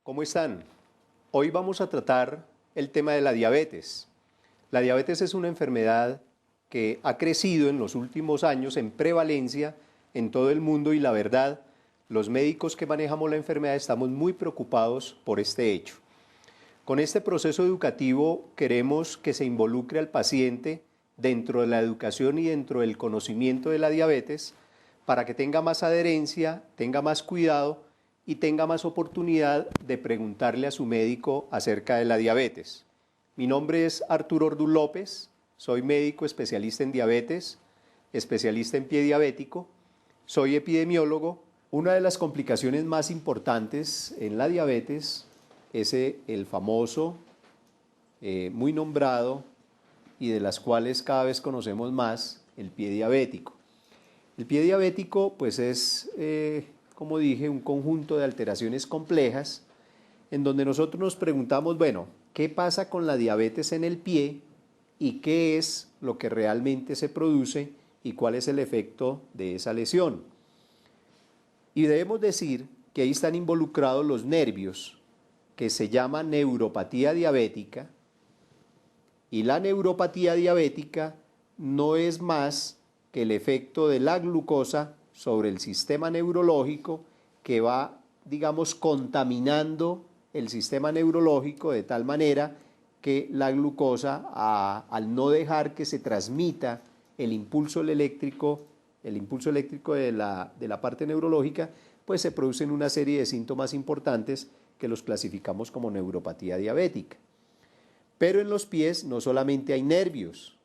¿Cómo están? Hoy vamos a tratar el tema de la diabetes. La diabetes es una enfermedad que ha crecido en los últimos años en prevalencia en todo el mundo y la verdad, los médicos que manejamos la enfermedad estamos muy preocupados por este hecho. Con este proceso educativo queremos que se involucre al paciente dentro de la educación y dentro del conocimiento de la diabetes para que tenga más adherencia, tenga más cuidado y tenga más oportunidad de preguntarle a su médico acerca de la diabetes. Mi nombre es Arturo Orduz López, soy médico especialista en diabetes, especialista en pie diabético, soy epidemiólogo. Una de las complicaciones más importantes en la diabetes es el famoso, muy nombrado y de las cuales cada vez conocemos más, el pie diabético. El pie diabético pues es, como dije, un conjunto de alteraciones complejas en donde nosotros nos preguntamos, bueno, ¿qué pasa con la diabetes en el pie y qué es lo que realmente se produce y cuál es el efecto de esa lesión? Y debemos decir que ahí están involucrados los nervios, que se llama neuropatía diabética, y la neuropatía diabética no es más que el efecto de la glucosa sobre el sistema neurológico que va, digamos, contaminando el sistema neurológico de tal manera que la glucosa, al no dejar que se transmita el impulso eléctrico de la parte neurológica, pues se producen una serie de síntomas importantes que los clasificamos como neuropatía diabética. Pero en los pies no solamente hay nervios.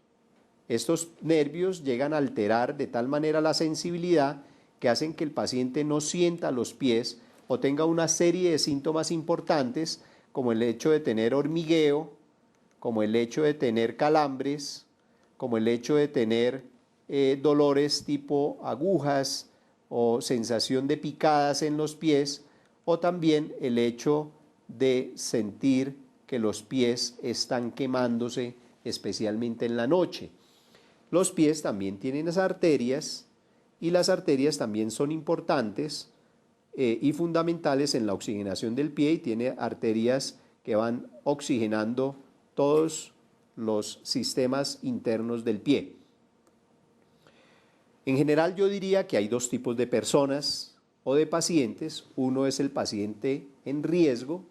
Estos nervios llegan a alterar de tal manera la sensibilidad que hacen que el paciente no sienta los pies o tenga una serie de síntomas importantes como el hecho de tener hormigueo, como el hecho de tener calambres, como el hecho de tener dolores tipo agujas o sensación de picadas en los pies, o también el hecho de sentir que los pies están quemándose, especialmente en la noche. Los pies también tienen las arterias y las arterias también son importantes y fundamentales en la oxigenación del pie y tiene arterias que van oxigenando todos los sistemas internos del pie. En general yo diría que hay dos tipos de personas o de pacientes. Uno es el paciente en riesgo,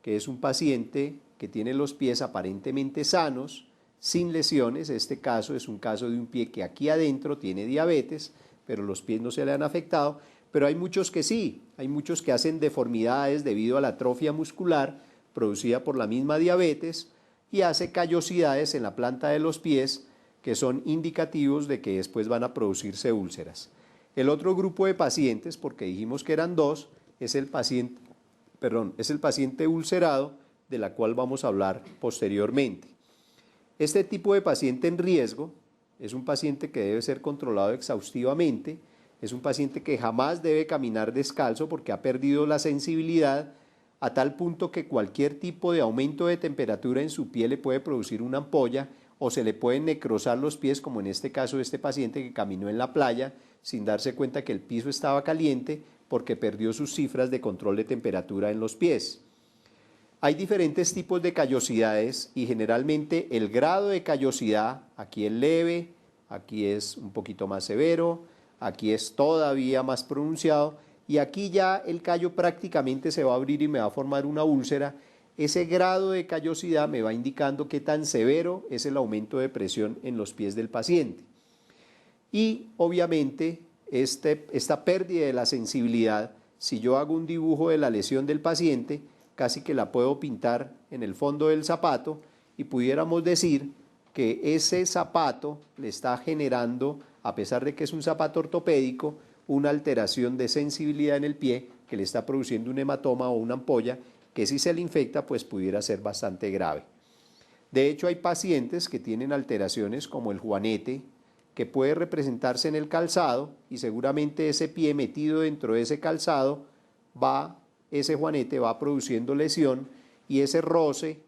que es un paciente que tiene los pies aparentemente sanos, sin lesiones. Este caso es un caso de un pie que aquí adentro tiene diabetes, pero los pies no se le han afectado. Pero hay muchos que sí, hay muchos que hacen deformidades debido a la atrofia muscular producida por la misma diabetes y hace callosidades en la planta de los pies que son indicativos de que después van a producirse úlceras. El otro grupo de pacientes, porque dijimos que eran dos, es el paciente ulcerado, de la cual vamos a hablar posteriormente. Este tipo de paciente en riesgo es un paciente que debe ser controlado exhaustivamente, es un paciente que jamás debe caminar descalzo porque ha perdido la sensibilidad a tal punto que cualquier tipo de aumento de temperatura en su piel le puede producir una ampolla o se le pueden necrosar los pies, como en este caso de este paciente que caminó en la playa sin darse cuenta que el piso estaba caliente porque perdió sus cifras de control de temperatura en los pies. Hay diferentes tipos de callosidades y generalmente el grado de callosidad, aquí es leve, aquí es un poquito más severo, aquí es todavía más pronunciado y aquí ya el callo prácticamente se va a abrir y me va a formar una úlcera. Ese grado de callosidad me va indicando qué tan severo es el aumento de presión en los pies del paciente. Y obviamente esta pérdida de la sensibilidad, si yo hago un dibujo de la lesión del paciente, casi que la puedo pintar en el fondo del zapato y pudiéramos decir que ese zapato le está generando, a pesar de que es un zapato ortopédico, una alteración de sensibilidad en el pie que le está produciendo un hematoma o una ampolla que si se le infecta pues pudiera ser bastante grave. De hecho hay pacientes que tienen alteraciones como el juanete, que puede representarse en el calzado y seguramente ese pie metido dentro de ese calzado ese juanete va produciendo lesión y ese roce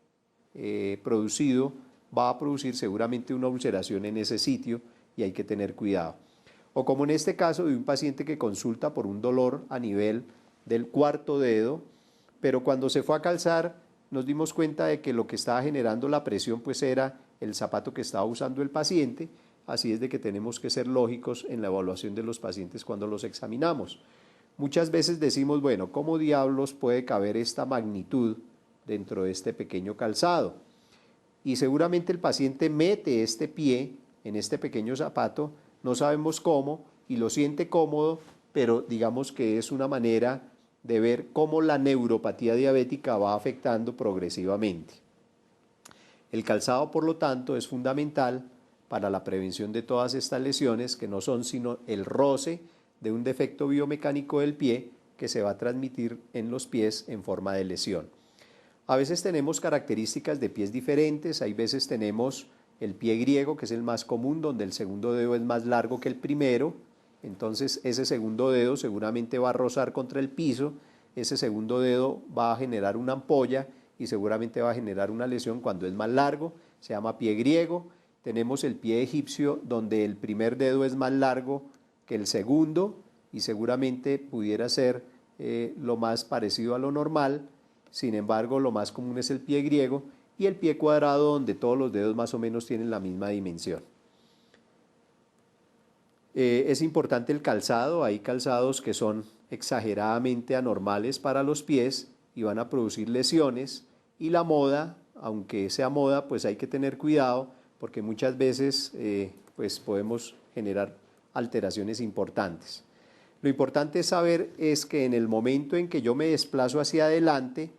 producido va a producir seguramente una ulceración en ese sitio y hay que tener cuidado. O como en este caso de un paciente que consulta por un dolor a nivel del cuarto dedo, pero cuando se fue a calzar nos dimos cuenta de que lo que estaba generando la presión pues era el zapato que estaba usando el paciente, así es de que tenemos que ser lógicos en la evaluación de los pacientes cuando los examinamos. Muchas veces decimos, bueno, ¿cómo diablos puede caber esta magnitud dentro de este pequeño calzado? Y seguramente el paciente mete este pie en este pequeño zapato, no sabemos cómo, y lo siente cómodo, pero digamos que es una manera de ver cómo la neuropatía diabética va afectando progresivamente. El calzado, por lo tanto, es fundamental para la prevención de todas estas lesiones, que no son sino el roce de un defecto biomecánico del pie que se va a transmitir en los pies en forma de lesión. A veces tenemos características de pies diferentes, hay veces tenemos el pie griego, que es el más común, donde el segundo dedo es más largo que el primero, entonces ese segundo dedo seguramente va a rozar contra el piso, ese segundo dedo va a generar una ampolla y seguramente va a generar una lesión cuando es más largo, se llama pie griego. Tenemos el pie egipcio, donde el primer dedo es más largo que el segundo y seguramente pudiera ser lo más parecido a lo normal. Sin embargo, lo más común es el pie griego y el pie cuadrado, donde todos los dedos más o menos tienen la misma dimensión. Es importante el calzado, hay calzados que son exageradamente anormales para los pies y van a producir lesiones, y la moda, aunque sea moda, pues hay que tener cuidado porque muchas veces pues podemos generar alteraciones importantes. Lo importante es saber es que en el momento en que yo me desplazo hacia adelante,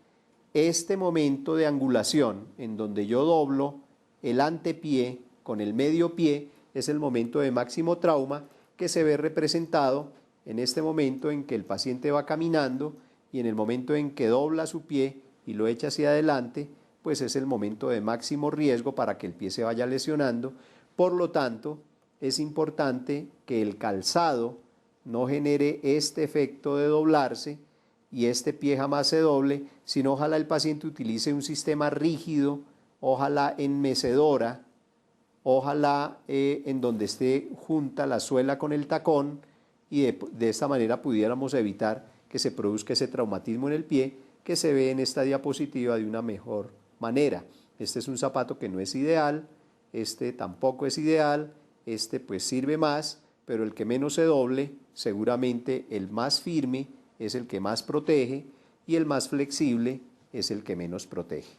este momento de angulación en donde yo doblo el antepié con el medio pie es el momento de máximo trauma, que se ve representado en este momento en que el paciente va caminando y en el momento en que dobla su pie y lo echa hacia adelante, pues es el momento de máximo riesgo para que el pie se vaya lesionando. Por lo tanto, es importante que el calzado no genere este efecto de doblarse y este pie jamás se doble, sino ojalá el paciente utilice un sistema rígido, ojalá en mecedora, ojalá en donde esté junta la suela con el tacón, y de esta manera pudiéramos evitar que se produzca ese traumatismo en el pie que se ve en esta diapositiva de una mejor manera. Este es un zapato que no es ideal, este tampoco es ideal, este pues sirve más, pero el que menos se doble, seguramente el más firme es el que más protege y el más flexible es el que menos protege.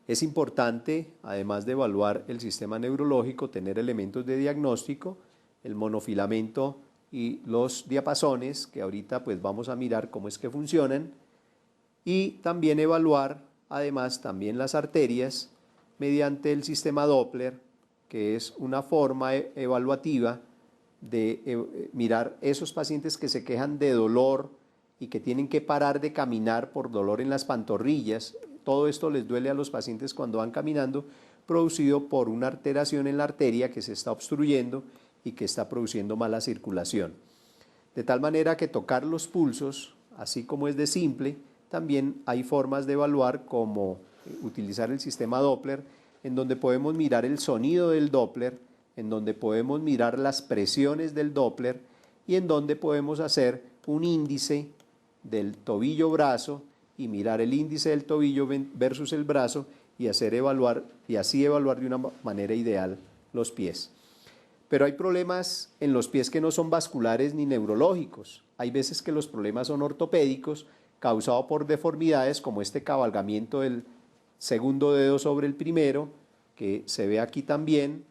Es importante, además de evaluar el sistema neurológico, tener elementos de diagnóstico, el monofilamento y los diapasones, que ahorita pues vamos a mirar cómo es que funcionan, y también evaluar además también las arterias mediante el sistema Doppler, que es una forma evaluativa de mirar esos pacientes que se quejan de dolor y que tienen que parar de caminar por dolor en las pantorrillas. Todo esto les duele a los pacientes cuando van caminando, producido por una alteración en la arteria que se está obstruyendo y que está produciendo mala circulación. De tal manera que tocar los pulsos, así como es de simple, también hay formas de evaluar, como utilizar el sistema Doppler, en donde podemos mirar el sonido del Doppler, en donde podemos mirar las presiones del Doppler y en donde podemos hacer un índice del tobillo-brazo y mirar el índice del tobillo versus el brazo y así evaluar de una manera ideal los pies. Pero hay problemas en los pies que no son vasculares ni neurológicos. Hay veces que los problemas son ortopédicos, causados por deformidades como este cabalgamiento del segundo dedo sobre el primero, que se ve aquí también,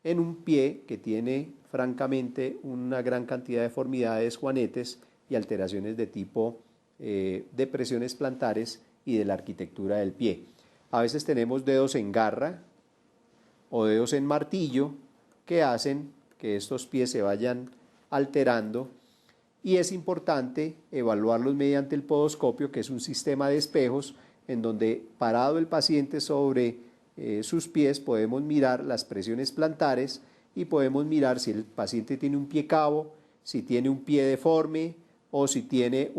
en un pie que tiene francamente una gran cantidad de deformidades, juanetes y alteraciones de tipo depresiones plantares y de la arquitectura del pie. A veces tenemos dedos en garra o dedos en martillo que hacen que estos pies se vayan alterando, y es importante evaluarlos mediante el podoscopio, que es un sistema de espejos en donde, parado el paciente sobre sus pies, podemos mirar las presiones plantares y podemos mirar si el paciente tiene un pie cabo, si tiene un pie deforme o si tiene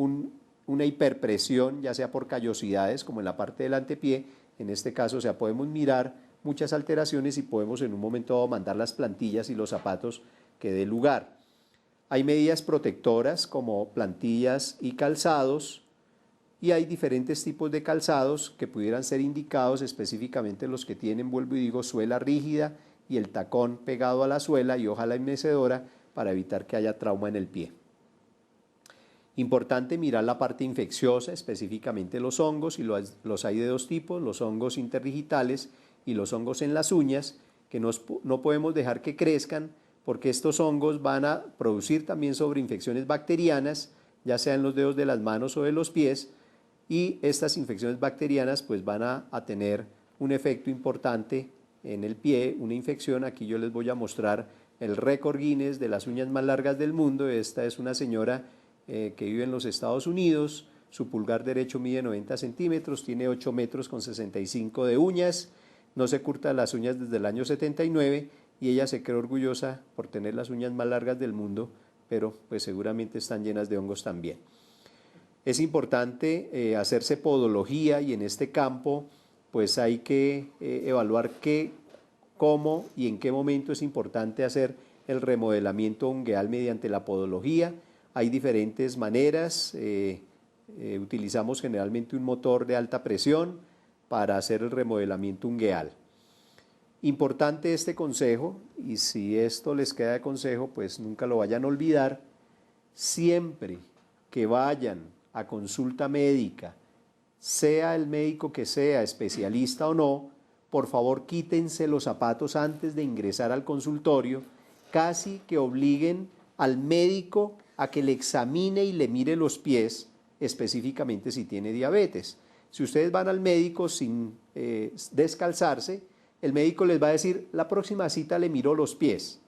una hiperpresión, ya sea por callosidades como en la parte del antepié. En este caso, o sea, podemos mirar muchas alteraciones y podemos en un momento dado mandar las plantillas y los zapatos que dé lugar. Hay medidas protectoras como plantillas y calzados, y hay diferentes tipos de calzados que pudieran ser indicados, específicamente los que tienen, vuelvo y digo, suela rígida y el tacón pegado a la suela y hoja mecedora para evitar que haya trauma en el pie. Importante mirar la parte infecciosa, específicamente los hongos, y los hay de dos tipos, los hongos interdigitales y los hongos en las uñas, que no podemos dejar que crezcan porque estos hongos van a producir también sobreinfecciones bacterianas, ya sea en los dedos de las manos o de los pies, y estas infecciones bacterianas pues van a tener un efecto importante en el pie, una infección. Aquí yo les voy a mostrar el récord Guinness de las uñas más largas del mundo. Esta es una señora que vive en los Estados Unidos, su pulgar derecho mide 90 centímetros, tiene 8 metros con 65 de uñas, no se corta las uñas desde el año 79 y ella se cree orgullosa por tener las uñas más largas del mundo, pero pues seguramente están llenas de hongos también. Es importante hacerse podología y en este campo pues hay que evaluar cómo y en qué momento es importante hacer el remodelamiento ungueal mediante la podología. Hay diferentes maneras, utilizamos generalmente un motor de alta presión para hacer el remodelamiento ungueal. Importante este consejo, y si esto les queda de consejo, pues nunca lo vayan a olvidar, siempre que vayan a consulta médica, sea el médico que sea, especialista o no, por favor quítense los zapatos antes de ingresar al consultorio, casi que obliguen al médico a que le examine y le mire los pies, específicamente si tiene diabetes. Si ustedes van al médico sin descalzarse, el médico les va a decir, la próxima cita le miró los pies.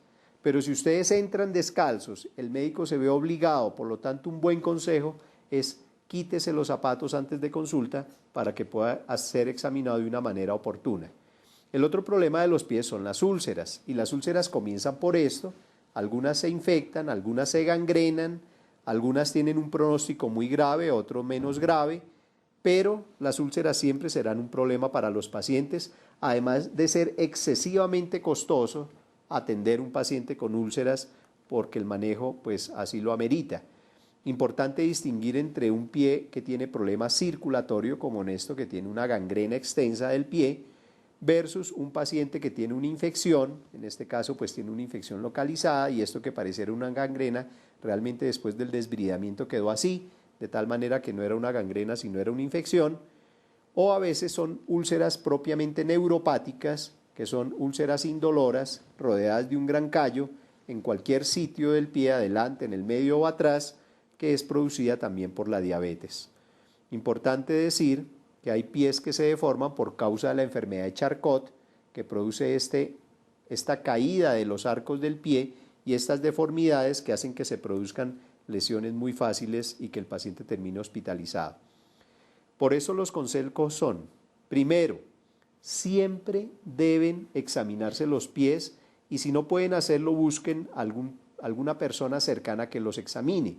Pero si ustedes entran descalzos, el médico se ve obligado, por lo tanto un buen consejo es quítese los zapatos antes de consulta para que pueda ser examinado de una manera oportuna. El otro problema de los pies son las úlceras, y las úlceras comienzan por esto. Algunas se infectan, algunas se gangrenan, algunas tienen un pronóstico muy grave, otro menos grave, pero las úlceras siempre serán un problema para los pacientes, además de ser excesivamente costoso atender un paciente con úlceras porque el manejo pues así lo amerita. Importante distinguir entre un pie que tiene problema circulatorio, como en esto que tiene una gangrena extensa del pie, versus un paciente que tiene una infección, en este caso pues tiene una infección localizada y esto que pareciera una gangrena, realmente después del desbridamiento quedó así, de tal manera que no era una gangrena sino era una infección, o a veces son úlceras propiamente neuropáticas, que son úlceras indoloras rodeadas de un gran callo en cualquier sitio del pie, adelante, en el medio o atrás, que es producida también por la diabetes. Importante decir que hay pies que se deforman por causa de la enfermedad de Charcot, que produce esta caída de los arcos del pie y estas deformidades que hacen que se produzcan lesiones muy fáciles y que el paciente termine hospitalizado. Por eso los consejos son, primero, siempre deben examinarse los pies y si no pueden hacerlo, busquen alguna persona cercana que los examine.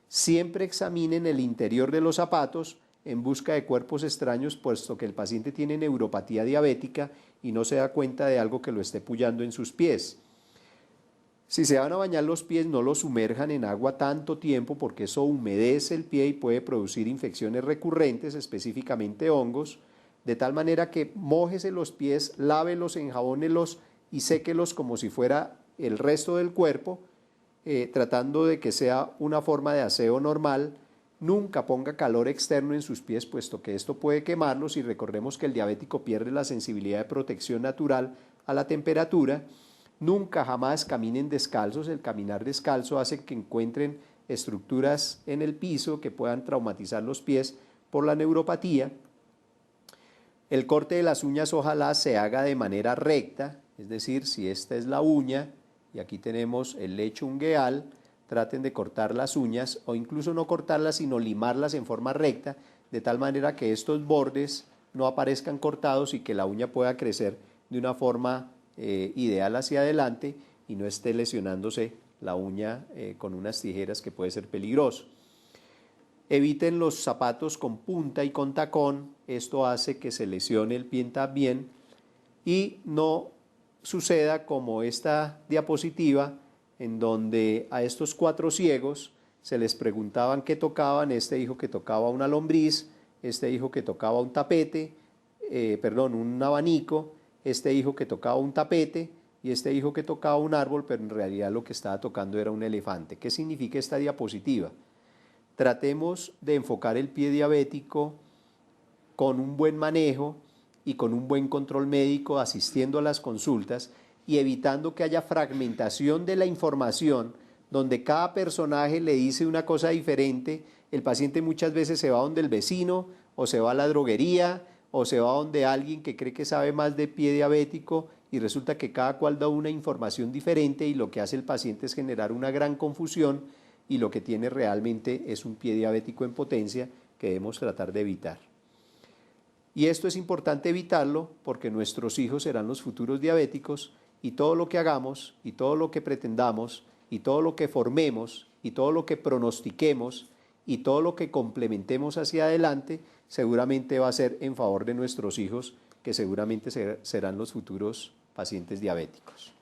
Siempre examinen el interior de los zapatos en busca de cuerpos extraños, puesto que el paciente tiene neuropatía diabética y no se da cuenta de algo que lo esté pullando en sus pies. Si se van a bañar los pies, no los sumerjan en agua tanto tiempo porque eso humedece el pie y puede producir infecciones recurrentes, específicamente hongos, de tal manera que mójese los pies, lávelos, enjabónelos y séquelos como si fuera el resto del cuerpo, tratando de que sea una forma de aseo normal. Nunca ponga calor externo en sus pies, puesto que esto puede quemarlos y recordemos que el diabético pierde la sensibilidad de protección natural a la temperatura. Nunca jamás caminen descalzos, el caminar descalzo hace que encuentren estructuras en el piso que puedan traumatizar los pies por la neuropatía. El corte de las uñas ojalá se haga de manera recta, es decir, si esta es la uña y aquí tenemos el lecho ungueal, traten de cortar las uñas o incluso no cortarlas sino limarlas en forma recta, de tal manera que estos bordes no aparezcan cortados y que la uña pueda crecer de una forma ideal hacia adelante y no esté lesionándose la uña con unas tijeras, que puede ser peligroso. Eviten los zapatos con punta y con tacón, esto hace que se lesione el pie también y no suceda como esta diapositiva en donde a estos 4 ciegos se les preguntaban qué tocaban. Este dijo que tocaba una lombriz, este dijo que tocaba un tapete, un abanico, este dijo que tocaba un tapete y este dijo que tocaba un árbol, pero en realidad lo que estaba tocando era un elefante. ¿Qué significa esta diapositiva? Tratemos de enfocar el pie diabético con un buen manejo y con un buen control médico, asistiendo a las consultas y evitando que haya fragmentación de la información, donde cada personaje le dice una cosa diferente. El paciente muchas veces se va donde el vecino, o se va a la droguería, o se va donde alguien que cree que sabe más de pie diabético, y resulta que cada cual da una información diferente, y lo que hace el paciente es generar una gran confusión, y lo que tiene realmente es un pie diabético en potencia que debemos tratar de evitar. Y esto es importante evitarlo porque nuestros hijos serán los futuros diabéticos, y todo lo que hagamos, y todo lo que pretendamos, y todo lo que formemos, y todo lo que pronostiquemos, y todo lo que complementemos hacia adelante, seguramente va a ser en favor de nuestros hijos, que seguramente serán los futuros pacientes diabéticos.